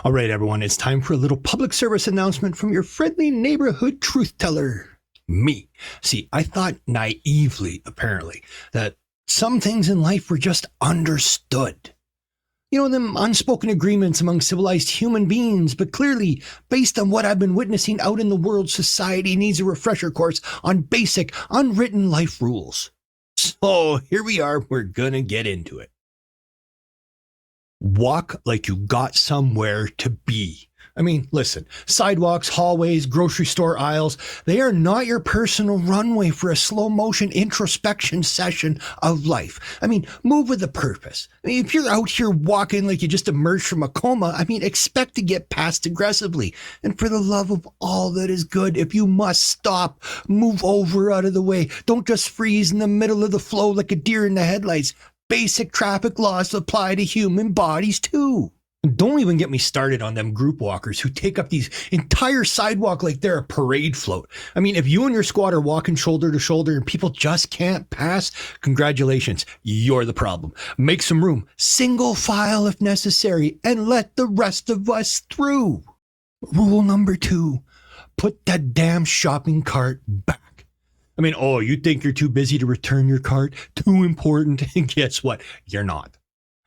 All right, everyone, it's time for a little public service announcement from your friendly neighborhood truth teller, me. See, I thought naively, apparently, that some things in life were just understood. You know, them unspoken agreements among civilized human beings, but clearly, based on what I've been witnessing out in the world, society needs a refresher course on basic, unwritten life rules. So here we are, we're gonna get into it. Walk like you got somewhere to be. I mean, listen, sidewalks, hallways, grocery store aisles, they are not your personal runway for a slow motion introspection session of life. I mean, move with a purpose. I mean, if you're out here walking like you just emerged from a coma, I mean, expect to get passed aggressively. And for the love of all that is good, if you must stop, move over out of the way. Don't just freeze in the middle of the flow like a deer in the headlights. Basic traffic laws apply to human bodies too. Don't even get me started on them group walkers who take up these entire sidewalk like they're a parade float. I mean, if you and your squad are walking shoulder to shoulder and people just can't pass, congratulations, you're the problem. Make some room, single file if necessary, and let the rest of us through. Rule number 2, put that damn shopping cart back. I mean, oh, you think you're too busy to return your cart? Too important? And guess what? You're not.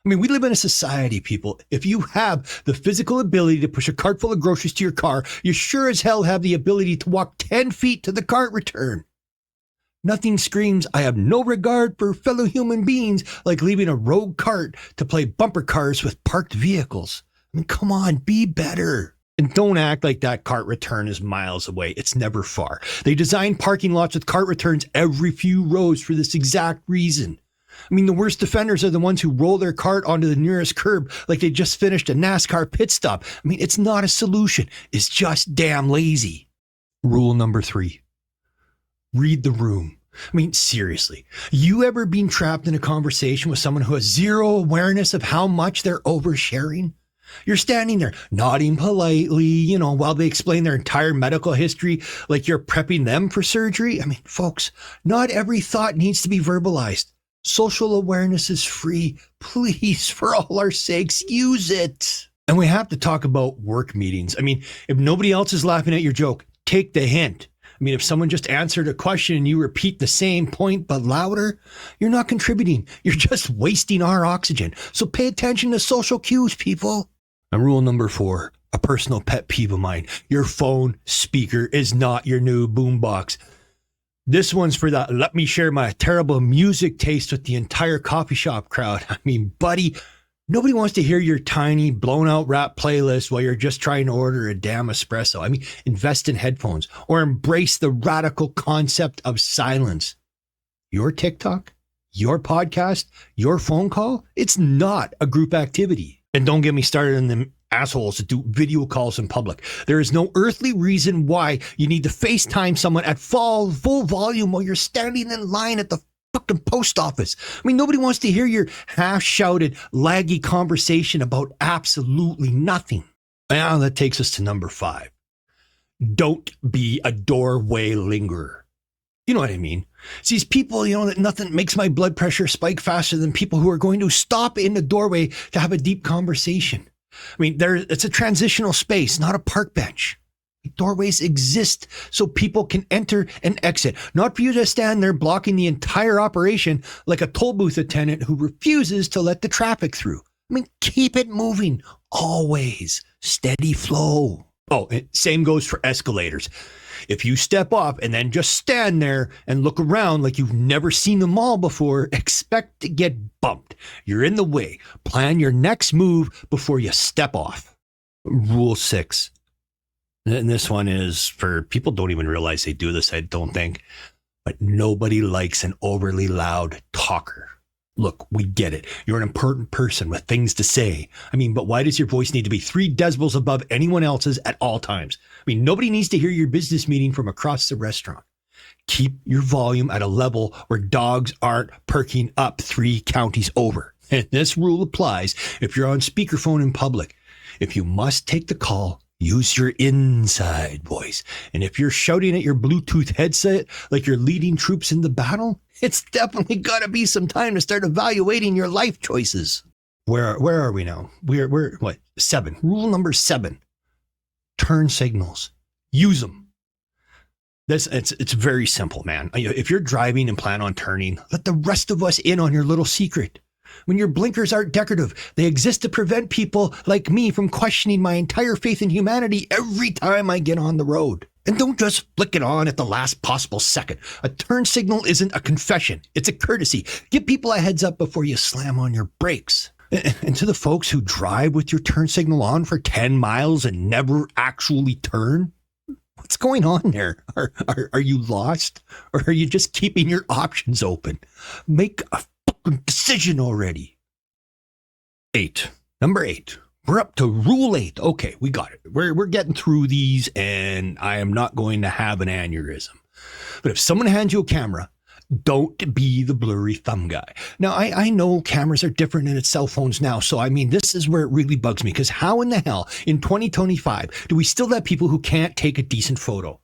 I mean, we live in a society, people. If you have the physical ability to push a cart full of groceries to your car, you sure as hell have the ability to walk 10 feet to the cart return. Nothing screams, I have no regard for fellow human beings, like leaving a rogue cart to play bumper cars with parked vehicles. I mean, come on, be better. And don't act like that cart return is miles away. It's never far. They design parking lots with cart returns every few rows for this exact reason. I mean, the worst offenders are the ones who roll their cart onto the nearest curb like they just finished a NASCAR pit stop. I mean, it's not a solution. It's just damn lazy. Rule number 3, read the room. I mean, seriously, you ever been trapped in a conversation with someone who has zero awareness of how much they're oversharing? You're standing there nodding politely, while they explain their entire medical history like you're prepping them for surgery. I mean, folks, not every thought needs to be verbalized. Social awareness is free. Please, for all our sakes, use it. And we have to talk about work meetings. I mean, if nobody else is laughing at your joke, take the hint. I mean, if someone just answered a question and you repeat the same point but louder, you're not contributing. You're just wasting our oxygen. So pay attention to social cues, people. And rule number 4, a personal pet peeve of mine. Your phone speaker is not your new boombox. This one's for the let me share my terrible music taste with the entire coffee shop crowd. I mean, buddy, nobody wants to hear your tiny blown out rap playlist while you're just trying to order a damn espresso. I mean, invest in headphones or embrace the radical concept of silence. Your TikTok, your podcast, your phone call, it's not a group activity. And don't get me started on them assholes that do video calls in public. There is no earthly reason why you need to FaceTime someone at full volume while you're standing in line at the fucking post office. I mean, nobody wants to hear your half-shouted, laggy conversation about absolutely nothing. Now that takes us to number 5. Don't be a doorway lingerer. You know what I mean? It's these people, that nothing makes my blood pressure spike faster than people who are going to stop in the doorway to have a deep conversation. I mean, it's a transitional space, not a park bench. Doorways exist so people can enter and exit, not for you to stand there blocking the entire operation like a toll booth attendant who refuses to let the traffic through. I mean, keep it moving. Always. Steady flow. Oh, and same goes for escalators. If you step off and then just stand there and look around like you've never seen them all before, expect to get bumped. You're in the way. Plan your next move before you step off. Rule 6. And this one is for people don't even realize they do this, I don't think. But nobody likes an overly loud talker. Look, we get it. You're an important person with things to say. I mean, but why does your voice need to be 3 decibels above anyone else's at all times? I mean, nobody needs to hear your business meeting from across the restaurant. Keep your volume at a level where dogs aren't perking up 3 counties over. And this rule applies if you're on speakerphone in public. If you must take the call, use your inside voice. And if you're shouting at your Bluetooth headset like you're leading troops into battle, it's definitely got to be some time to start evaluating your life choices. Where are we now? We're what? 7. Rule number 7. Turn signals. Use them. It's very simple, man. If you're driving and plan on turning, let the rest of us in on your little secret. When your blinkers aren't decorative, they exist to prevent people like me from questioning my entire faith in humanity every time I get on the road. And don't just flick it on at the last possible second. A turn signal isn't a confession. It's a courtesy. Give people a heads up before you slam on your brakes. And to the folks who drive with your turn signal on for 10 miles and never actually turn, what's going on there? Are you lost? Or are you just keeping your options open? Make a fucking decision already. 8. Number 8. We're up to rule 8. Okay, we got it. We're getting through these, and I am not going to have an aneurysm. But if someone hands you a camera, don't be the blurry thumb guy. Now, I know cameras are different and it's cell phones now. So, I mean, this is where it really bugs me, because how in the hell in 2025 do we still have people who can't take a decent photo?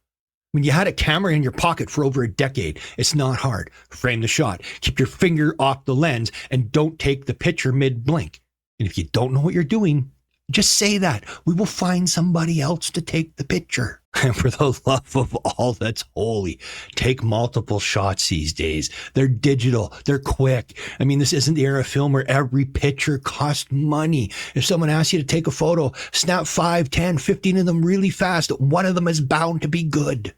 When you had a camera in your pocket for over a decade, it's not hard. Frame the shot, keep your finger off the lens, and don't take the picture mid-blink. And if you don't know what you're doing, just say that. We will find somebody else to take the picture. And for the love of all that's holy, take multiple shots these days. They're digital. They're quick. I mean, this isn't the era of film where every picture costs money. If someone asks you to take a photo, snap 5, 10, 15 of them really fast. One of them is bound to be good.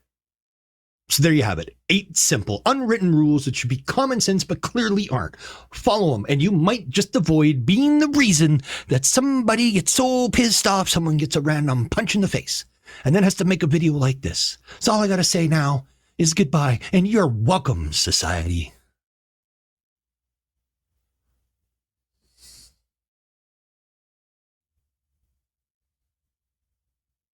So there you have it. 8 simple, unwritten rules that should be common sense, but clearly aren't. Follow them, and you might just avoid being the reason that somebody gets so pissed off someone gets a random punch in the face and then has to make a video like this. So all I got to say now is goodbye, and you're welcome, society.